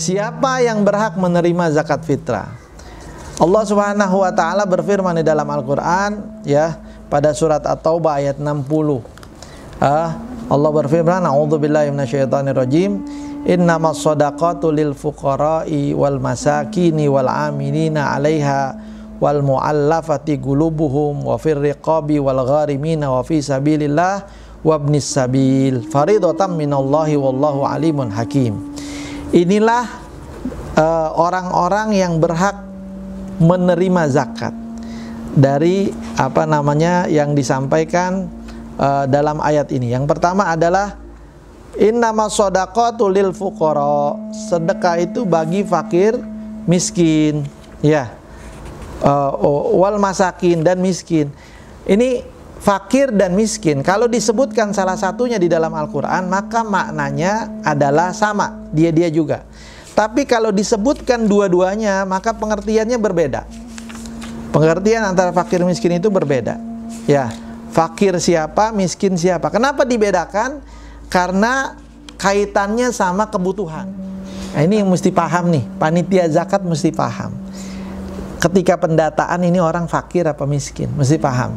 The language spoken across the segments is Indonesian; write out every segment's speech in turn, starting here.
siapa yang berhak menerima zakat fitrah? Allah Subhanahu wa taala berfirman di dalam Al-Qur'an ya, pada surat At-Taubah ayat 60. Allah berfirman, a'udzubillahi minasyaitonirrajim, innamas shadaqatu lil fuqara'i wal masakini wal 'amilina 'alaiha wal mu'allafati qulubuhum wa fir riqabi wal gharimina wa fi sabilillah wa ibnis sabil faridatan minallahi wallahu alimun hakim. Inilah orang-orang yang berhak menerima zakat dari yang disampaikan dalam ayat ini. Yang pertama adalah innamas shadaqatu lil fuqara, sedekah itu bagi fakir miskin ya, wal masakin, dan miskin. Ini fakir dan miskin, kalau disebutkan salah satunya di dalam Al-Quran maka maknanya adalah sama, dia juga. Tapi kalau disebutkan dua-duanya maka pengertiannya berbeda. Pengertian antara fakir miskin itu berbeda ya. Fakir siapa, miskin siapa. Kenapa dibedakan? Karena kaitannya sama kebutuhan. Nah, ini yang mesti paham nih, panitia zakat mesti paham. Ketika pendataan ini orang fakir apa miskin, mesti paham.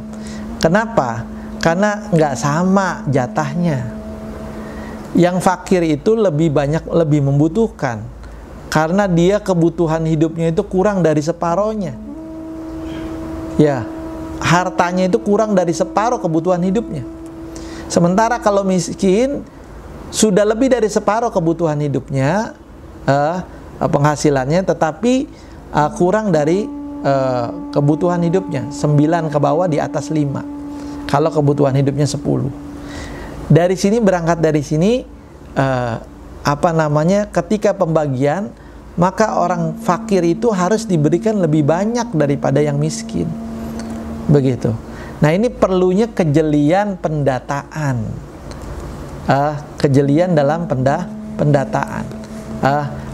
Kenapa? Karena nggak sama jatahnya. Yang fakir itu lebih banyak, lebih membutuhkan. Karena dia kebutuhan hidupnya itu kurang dari separohnya. Ya, hartanya itu kurang dari separuh kebutuhan hidupnya. Sementara kalau miskin sudah lebih dari separuh kebutuhan hidupnya, penghasilannya, tetapi kurang dari kebutuhan hidupnya. 9 ke bawah, di atas 5 kalau kebutuhan hidupnya 10. Dari sini, berangkat dari sini, ketika pembagian, maka orang fakir itu harus diberikan lebih banyak daripada yang miskin. Begitu. Nah, ini perlunya kejelian pendataan, kejelian dalam pendataan.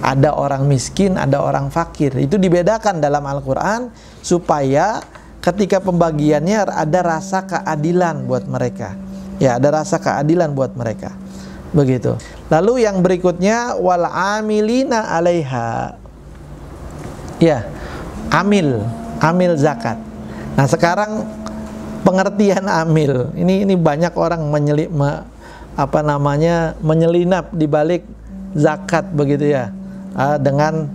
Ada orang miskin, ada orang fakir. Itu dibedakan dalam Al-Quran supaya ketika pembagiannya ada rasa keadilan buat mereka. Ya, ada rasa keadilan buat mereka. Begitu. Lalu yang berikutnya, wal amilina 'alaiha. Ya, amil zakat. Nah, sekarang pengertian amil ini banyak orang menyelinap di balik zakat begitu ya, dengan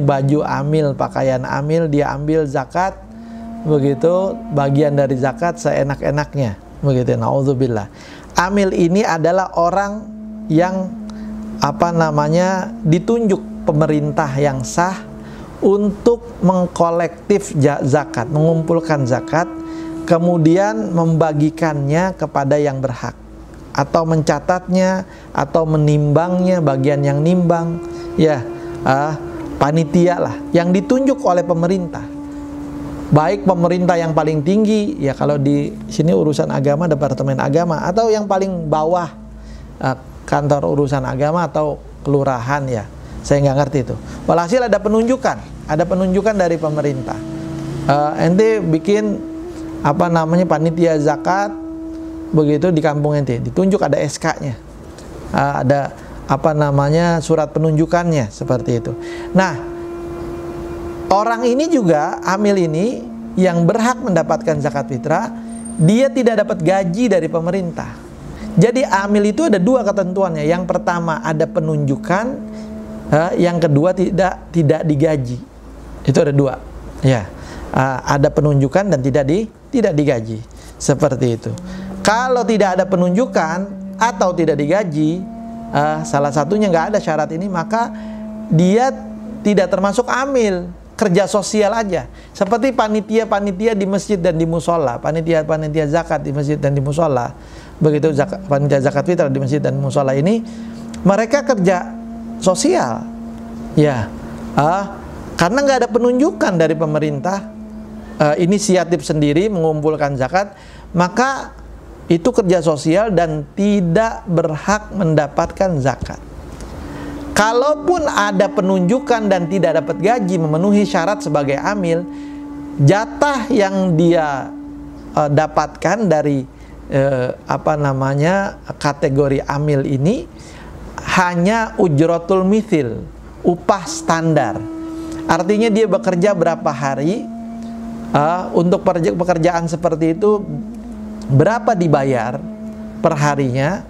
baju amil, pakaian amil, dia ambil zakat begitu, bagian dari zakat seenak-enaknya begitu. Nauzubillah. Amil ini adalah orang yang ditunjuk pemerintah yang sah untuk mengkolektif zakat, mengumpulkan zakat, kemudian membagikannya kepada yang berhak, atau mencatatnya, atau menimbangnya, bagian yang nimbang, ya, panitia lah, yang ditunjuk oleh pemerintah. Baik pemerintah yang paling tinggi, ya kalau di sini urusan agama, Departemen Agama, atau yang paling bawah, kantor urusan agama atau kelurahan ya. Saya nggak ngerti itu. Walhasil ada penunjukan dari pemerintah. Ente bikin panitia zakat begitu di kampung ente, ditunjuk, ada SK-nya, ada surat penunjukannya, seperti itu. Nah, orang ini juga, amil ini yang berhak mendapatkan zakat fitrah, dia tidak dapat gaji dari pemerintah. Jadi amil itu ada dua ketentuannya. Yang pertama ada penunjukan, yang kedua tidak digaji. Itu ada dua ya, ada penunjukan dan tidak digaji, seperti itu. Kalau tidak ada penunjukan atau tidak digaji, salah satunya nggak ada syarat ini, maka dia tidak termasuk amil, kerja sosial aja. Seperti panitia-panitia di masjid dan di musola, panitia-panitia zakat di masjid dan di musola, begitu, panitia zakat fitrah di masjid dan musola ini, mereka kerja sosial ya, karena nggak ada penunjukan dari pemerintah, inisiatif sendiri mengumpulkan zakat, maka itu kerja sosial dan tidak berhak mendapatkan zakat. Kalaupun ada penunjukan dan tidak dapat gaji, memenuhi syarat sebagai amil, jatah yang dia dapatkan dari kategori amil ini hanya ujratul mithil, upah standar. Artinya dia bekerja berapa hari, untuk pekerjaan seperti itu berapa dibayar per harinya,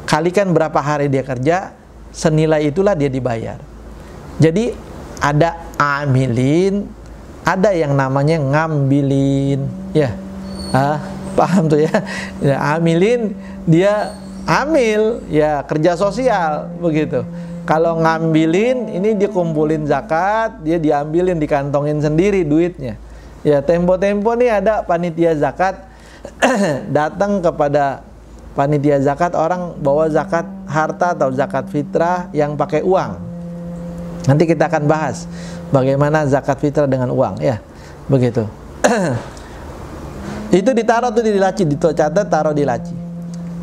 kalikan berapa hari dia kerja, senilai itulah dia dibayar. Jadi ada amilin, ada yang namanya ngambilin, ya. Paham tuh ya? Ya, amilin dia amil, ya kerja sosial begitu. Kalau ngambilin ini dia kumpulin zakat, dia diambilin, dikantongin sendiri duitnya. Ya, tempo-tempo nih ada panitia zakat datang kepada panitia zakat, orang bawa zakat harta atau zakat fitrah yang pakai uang. Nanti kita akan bahas bagaimana zakat fitrah dengan uang, ya. Begitu. Itu ditaruh tuh di laci, dicatat taruh di laci.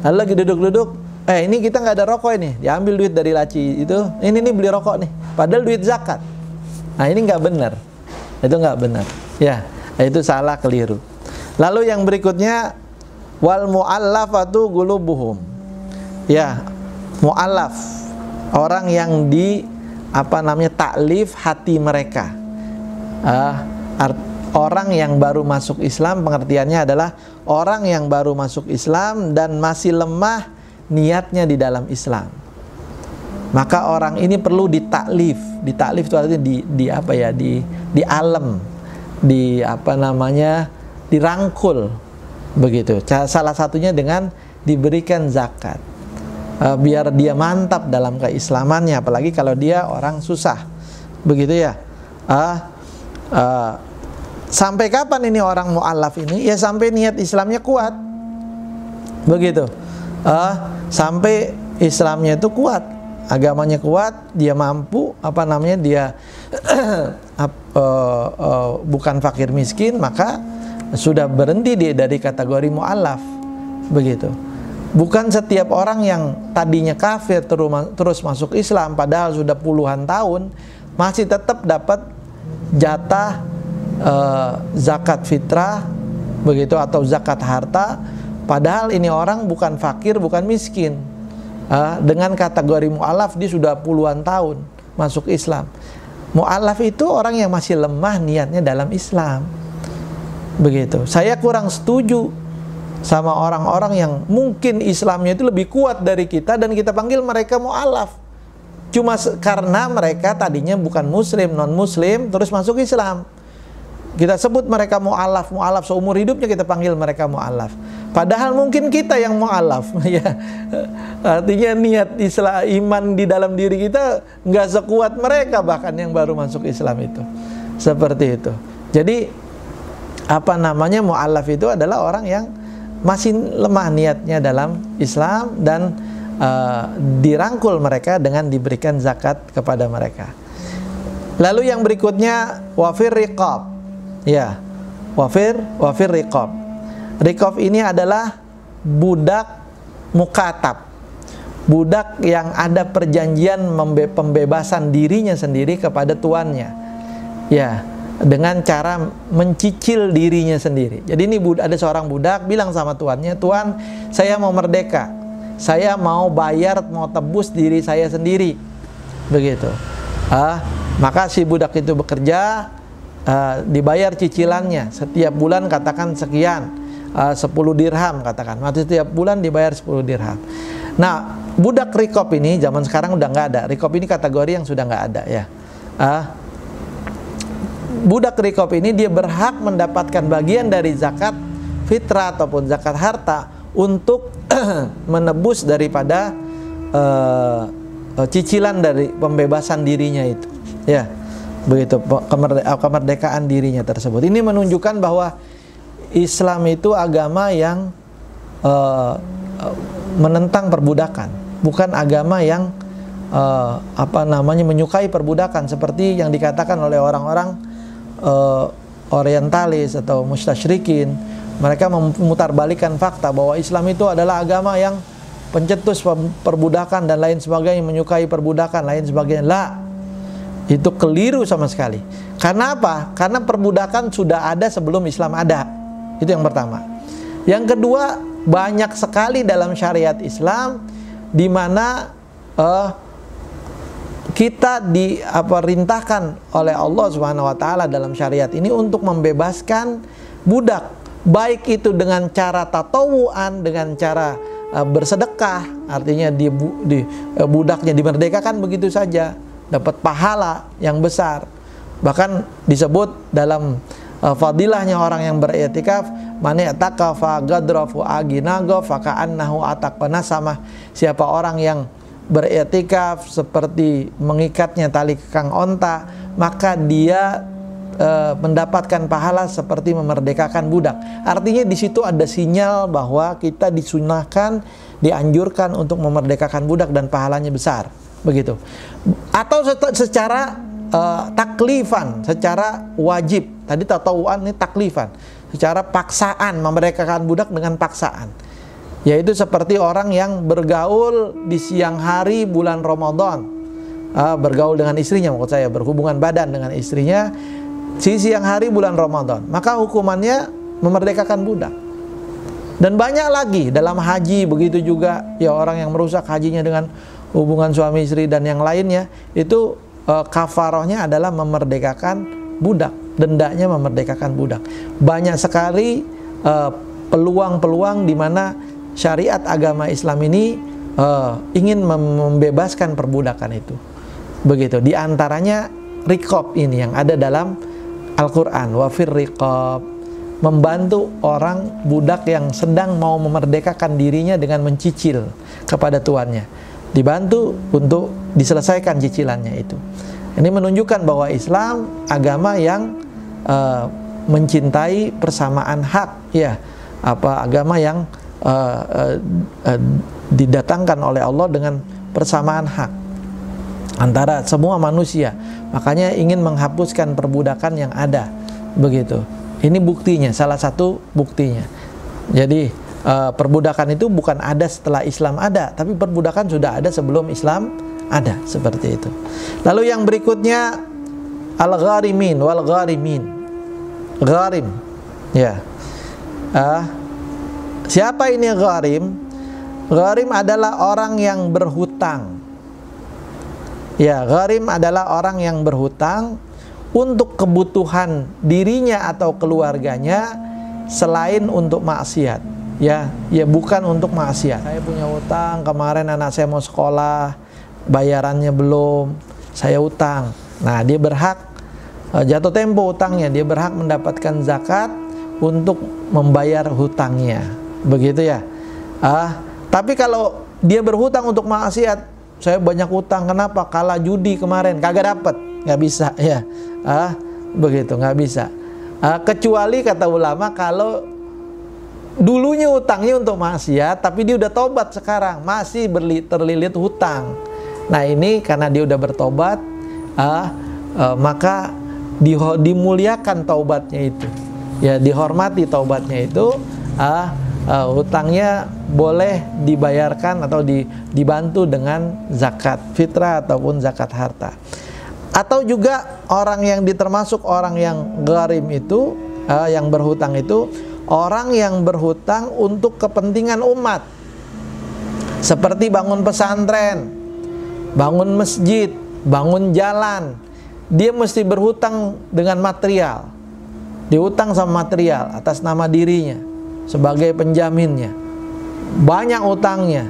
Lalu lagi duduk-duduk, ini kita nggak ada rokok ini, diambil duit dari laci itu, ini nih beli rokok nih, padahal duit zakat. Nah ini nggak benar, itu nggak benar, ya, itu salah, keliru. Lalu yang berikutnya, wal mu'allafatu qulubuhum, ya, mu'allaf, orang yang taklif hati mereka. Orang yang baru masuk Islam, pengertiannya adalah orang yang baru masuk Islam dan masih lemah niatnya di dalam Islam. Maka orang ini perlu ditaklif. Ditaklif itu artinya di alam, dirangkul begitu. Salah satunya dengan diberikan zakat, biar dia mantap dalam keislamannya, apalagi kalau dia orang susah, begitu ya. Sampai kapan ini orang mu'allaf ini? Ya sampai niat Islamnya kuat, begitu. Sampai Islamnya itu kuat, agamanya kuat, dia mampu dia bukan fakir miskin, maka sudah berhenti dia dari kategori mu'allaf, begitu. Bukan setiap orang yang tadinya kafir terus masuk Islam, padahal sudah puluhan tahun, masih tetap dapat jatah zakat fitrah, begitu, atau zakat harta, padahal ini orang bukan fakir, bukan miskin. Dengan kategori mu'allaf dia sudah puluhan tahun masuk Islam. Mu'allaf itu orang yang masih lemah niatnya dalam Islam, begitu. Saya kurang setuju sama orang-orang yang mungkin Islamnya itu lebih kuat dari kita dan kita panggil mereka mu'allaf cuma karena mereka tadinya bukan muslim, non muslim, terus masuk Islam. Kita sebut mereka mu'allaf, seumur hidupnya kita panggil mereka mu'allaf. Padahal mungkin kita yang mu'allaf, ya. Artinya niat Islam, iman di dalam diri kita nggak sekuat mereka bahkan yang baru masuk Islam itu. Seperti itu. Jadi mu'allaf itu adalah orang yang masih lemah niatnya dalam Islam dan dirangkul mereka dengan diberikan zakat kepada mereka. Lalu yang berikutnya wafir riqab. Ya, wafir riqab. Riqab ini adalah budak mukatab, budak yang ada perjanjian pembebasan dirinya sendiri kepada tuannya, ya, dengan cara mencicil dirinya sendiri. Jadi ini ada seorang budak bilang sama tuannya, "Tuan, saya mau merdeka, saya mau bayar, mau tebus diri saya sendiri," begitu. Maka si budak itu bekerja, dibayar cicilannya setiap bulan, katakan sekian, 10 dirham katakan, maka setiap bulan dibayar 10 dirham. Nah, budak riqab ini zaman sekarang udah nggak ada. Riqab ini kategori yang sudah nggak ada, ya. Budak riqab ini dia berhak mendapatkan bagian dari zakat fitrah ataupun zakat harta untuk menebus daripada cicilan dari pembebasan dirinya itu, ya. Begitu, kemerdekaan dirinya tersebut. Ini menunjukkan bahwa Islam itu agama yang menentang perbudakan, bukan agama yang menyukai perbudakan seperti yang dikatakan oleh orang-orang orientalis atau mustasyrikin. Mereka memutarbalikkan fakta bahwa Islam itu adalah agama yang pencetus perbudakan dan lain sebagainya, menyukai perbudakan lain sebagainya. Lah, itu keliru sama sekali. Karena apa? Karena perbudakan sudah ada sebelum Islam ada. Itu yang pertama. Yang kedua, banyak sekali dalam syariat Islam di mana kita diperintahkan oleh Allah Subhanahu wa taala dalam syariat ini untuk membebaskan budak, baik itu dengan cara tatawuan, dengan cara bersedekah, artinya budaknya dimerdekakan begitu saja, dapat pahala yang besar. Bahkan disebut dalam fadilahnya orang yang beriktikaf, man i'takafa gadrafu aginago faka'annahu ataqana sama. Siapa orang yang beriktikaf seperti mengikatnya tali kekang onta, maka dia mendapatkan pahala seperti memerdekakan budak. Artinya di situ ada sinyal bahwa kita disunahkan, dianjurkan untuk memerdekakan budak dan pahalanya besar, begitu. Atau secara taklifan, secara wajib. Tadi tatawuan, ini taklifan, secara paksaan, memerdekakan budak dengan paksaan. Yaitu seperti orang yang bergaul di siang hari bulan Ramadan, bergaul dengan istrinya, maksud saya berhubungan badan dengan istrinya di siang hari bulan Ramadan, maka hukumannya memerdekakan budak. Dan banyak lagi dalam haji begitu juga, ya orang yang merusak hajinya dengan hubungan suami istri dan yang lainnya, itu kafarohnya adalah memerdekakan budak, dendanya memerdekakan budak. Banyak sekali peluang-peluang di mana syariat agama Islam ini ingin membebaskan perbudakan itu. Begitu. Di antaranya riqab ini yang ada dalam Al-Quran, wafir riqab, membantu orang budak yang sedang mau memerdekakan dirinya dengan mencicil kepada tuannya, dibantu untuk diselesaikan cicilannya itu. Ini menunjukkan bahwa Islam agama yang mencintai persamaan hak, ya, agama yang didatangkan oleh Allah dengan persamaan hak antara semua manusia. Makanya ingin menghapuskan perbudakan yang ada, begitu. Ini buktinya, salah satu buktinya. Jadi perbudakan itu bukan ada setelah Islam ada, tapi perbudakan sudah ada sebelum Islam ada, seperti itu. Lalu yang berikutnya al-gharimin wal gharimin. Gharim, ya. Siapa ini gharim? Gharim adalah orang yang berhutang. Ya, gharim adalah orang yang berhutang untuk kebutuhan dirinya atau keluarganya selain untuk maksiat. Ya, bukan untuk maksiat. Saya punya utang, kemarin anak saya mau sekolah, bayarannya belum, saya utang. Nah, dia berhak jatuh tempo utangnya, dia berhak mendapatkan zakat untuk membayar hutangnya. Begitu ya. Tapi kalau dia berhutang untuk maksiat, saya banyak utang, kenapa? Kalah judi kemarin, kagak dapet, nggak bisa, ya. Begitu, nggak bisa. Kecuali kata ulama kalau dulunya utangnya untuk maksiat, tapi dia udah tobat sekarang, masih terlilit hutang. Nah ini karena dia udah bertobat, maka dimuliakan taubatnya itu, ya, dihormati taubatnya itu. Hutangnya boleh dibayarkan atau dibantu dengan zakat fitrah ataupun zakat harta. Atau juga orang yang termasuk orang yang gharim itu, yang berhutang itu, orang yang berhutang untuk kepentingan umat, seperti bangun pesantren, bangun masjid, bangun jalan. Dia mesti berhutang dengan material, dihutang sama material atas nama dirinya sebagai penjaminnya, banyak utangnya.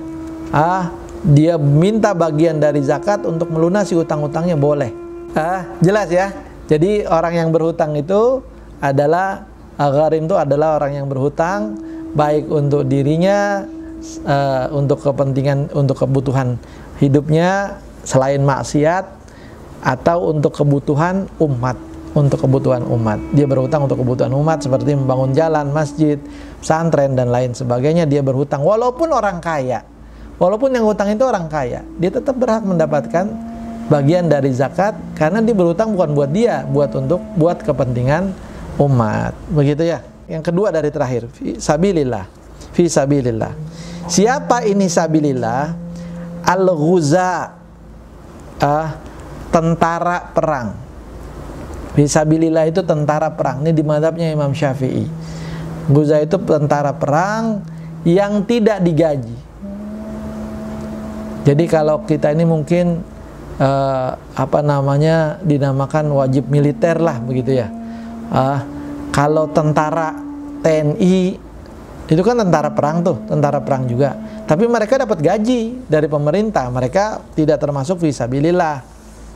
Dia minta bagian dari zakat untuk melunasi utang-utangnya, boleh. Jelas ya. Jadi orang yang berhutang itu adalah gharim, itu adalah orang yang berhutang baik untuk dirinya, untuk kepentingan, untuk kebutuhan hidupnya selain maksiat, atau untuk kebutuhan umat. Untuk kebutuhan umat, dia berhutang untuk kebutuhan umat seperti membangun jalan, masjid, pesantren dan lain sebagainya. Dia berhutang walaupun orang kaya, walaupun yang hutang itu orang kaya, dia tetap berhak mendapatkan bagian dari zakat karena dia berhutang bukan buat dia, buat kepentingan umat. Begitu ya. Yang kedua dari terakhir, fi sabilillah. Fi sabilillah. Siapa ini sabilillah? Al-ghuza, tentara perang. Fisabilillah itu tentara perang. Ini di mazhabnya Imam Syafi'i. Ghuza itu tentara perang yang tidak digaji. Jadi kalau kita ini mungkin apa namanya, dinamakan wajib militer lah begitu ya. Kalau tentara TNI itu kan tentara perang tuh, tentara perang juga. Tapi mereka dapat gaji dari pemerintah, mereka tidak termasuk fisabilillah.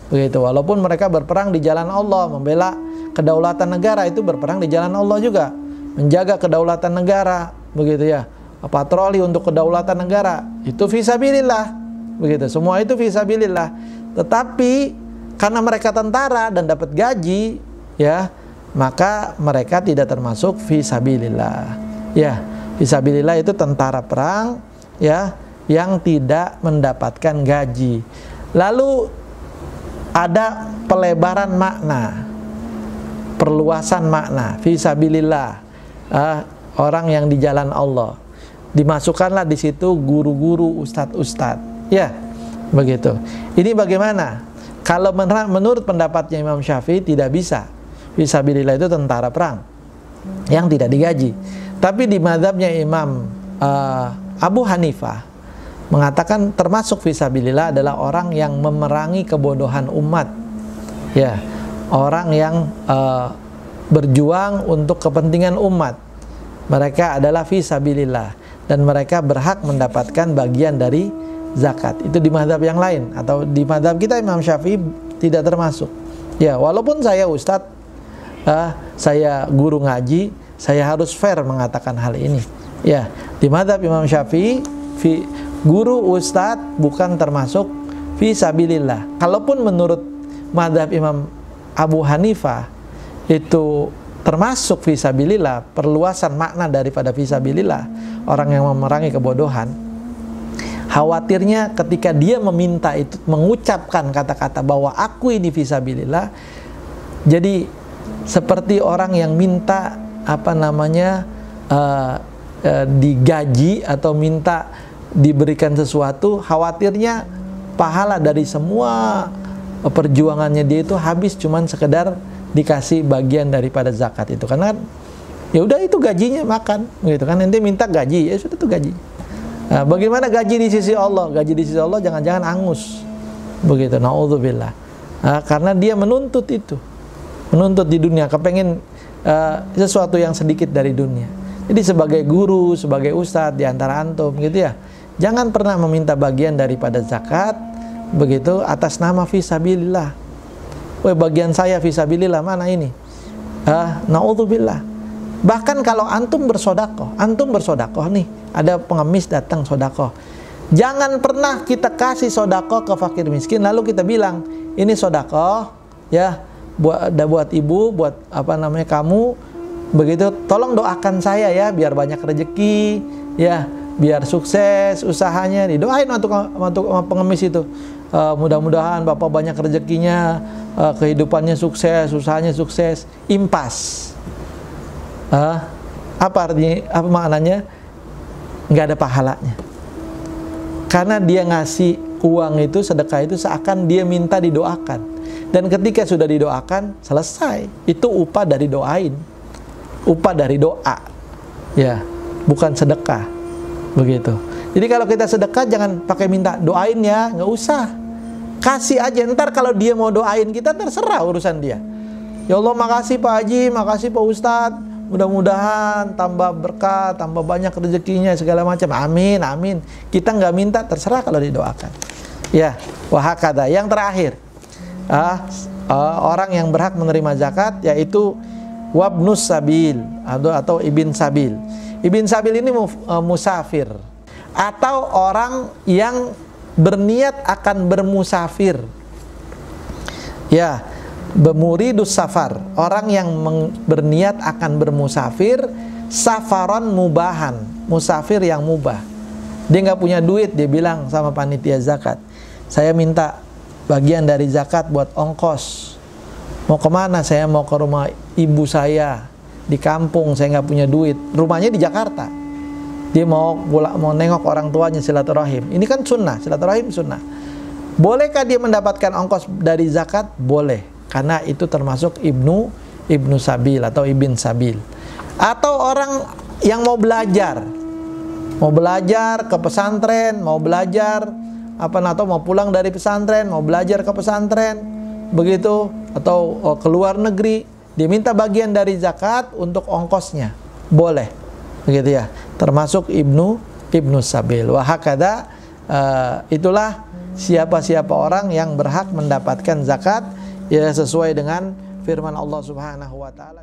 Begitu. Walaupun mereka berperang di jalan Allah, membela kedaulatan negara, itu berperang di jalan Allah juga. Menjaga kedaulatan negara, begitu ya. Patroli untuk kedaulatan negara, itu fisabilillah. Begitu. Semua itu fisabilillah. Tetapi karena mereka tentara dan dapat gaji, ya, maka mereka tidak termasuk fisabilillah. Ya. Fisabilillah itu tentara perang, ya, yang tidak mendapatkan gaji. Lalu ada pelebaran makna, perluasan makna. Fisabilillah, orang yang di jalan Allah. Dimasukkanlah di situ guru-guru, ustadz-ustadz, ya, begitu. Ini bagaimana? Kalau menurut pendapatnya Imam Syafi'i tidak bisa. Fisabilillah itu tentara perang yang tidak digaji. Tapi di mazhabnya Imam Abu Hanifah mengatakan termasuk fisabilillah adalah orang yang memerangi kebodohan umat, ya, orang yang berjuang untuk kepentingan umat. Mereka adalah fisabilillah dan mereka berhak mendapatkan bagian dari zakat. Itu di mazhab yang lain, atau di mazhab kita Imam Syafi'i tidak termasuk. Ya, walaupun saya ustadz, saya guru ngaji, saya harus fair mengatakan hal ini. Ya, di mazhab Imam Syafi'i, guru ustadz bukan termasuk fisabilillah. Kalaupun menurut mazhab Imam Abu Hanifah itu termasuk fisabilillah, perluasan makna daripada fisabilillah, orang yang memerangi kebodohan, khawatirnya ketika dia meminta itu, mengucapkan kata-kata bahwa aku ini fisabilillah, jadi seperti orang yang minta apa namanya, digaji atau minta diberikan sesuatu, khawatirnya pahala dari semua perjuangannya dia itu habis cuman sekedar dikasih bagian daripada zakat itu. Karena ya udah itu gajinya makan gitu kan, nanti minta gaji, ya sudah itu gaji. Nah, bagaimana gaji di sisi Allah? Gaji di sisi Allah jangan-jangan angus begitu, naudzubillah. Karena dia menuntut itu, menuntut di dunia, kepengen sesuatu yang sedikit dari dunia. Jadi sebagai guru, sebagai ustadz di antara antum gitu ya, jangan pernah meminta bagian daripada zakat begitu atas nama fisabilillah. Wah, bagian saya fisabilillah mana ini? Naudzubillah. Bahkan kalau antum bersodakoh nih, ada pengemis datang sodakoh, jangan pernah kita kasih sodakoh ke fakir miskin lalu kita bilang ini sodakoh ya, buat ibu, buat apa namanya kamu, begitu, tolong doakan saya ya biar banyak rezeki ya, biar sukses usahanya. Didoain untuk pengemis itu, mudah-mudahan bapak banyak rezekinya, kehidupannya sukses, usahanya sukses. Impas. Apa artinya, apa maknanya? Nggak ada pahalanya, karena dia ngasih uang itu, sedekah itu seakan dia minta didoakan. Dan ketika sudah didoakan, selesai. Itu upah dari doain, upah dari doa, ya, bukan sedekah, begitu. Jadi kalau kita sedekah jangan pakai minta doain ya, nggak usah. Kasih aja, ntar kalau dia mau doain kita terserah urusan dia. Ya Allah makasih Pak Haji, makasih Pak Ustadz, mudah-mudahan tambah berkah, tambah banyak rezekinya segala macam. Amin, amin. Kita nggak minta, terserah kalau didoakan. Ya, wahakada. Yang terakhir, orang yang berhak menerima zakat yaitu wabnus sabil atau ibn sabil. Ibn sabil ini musafir atau orang yang berniat akan bermusafir. Ya, bemuridus safar, orang yang berniat akan bermusafir, safaron mubahan, musafir yang mubah. Dia nggak punya duit, dia bilang sama panitia zakat, saya minta bagian dari zakat buat ongkos. Mau kemana? Saya mau ke rumah ibu saya di kampung, saya nggak punya duit. Rumahnya di Jakarta. Dia mau nengok orang tuanya, silaturahim. Ini kan sunnah, silaturahim sunnah. Bolehkah dia mendapatkan ongkos dari zakat? Boleh, karena itu termasuk ibnu sabil atau ibn sabil. Atau orang yang mau belajar ke pesantren, mau belajar atau mau pulang dari pesantren, mau belajar ke pesantren, begitu, atau ke luar negeri, diminta bagian dari zakat untuk ongkosnya, boleh, begitu ya, termasuk ibnu sabil. Wa hakada, itulah siapa-siapa orang yang berhak mendapatkan zakat, ya sesuai dengan firman Allah Subhanahu wa taala.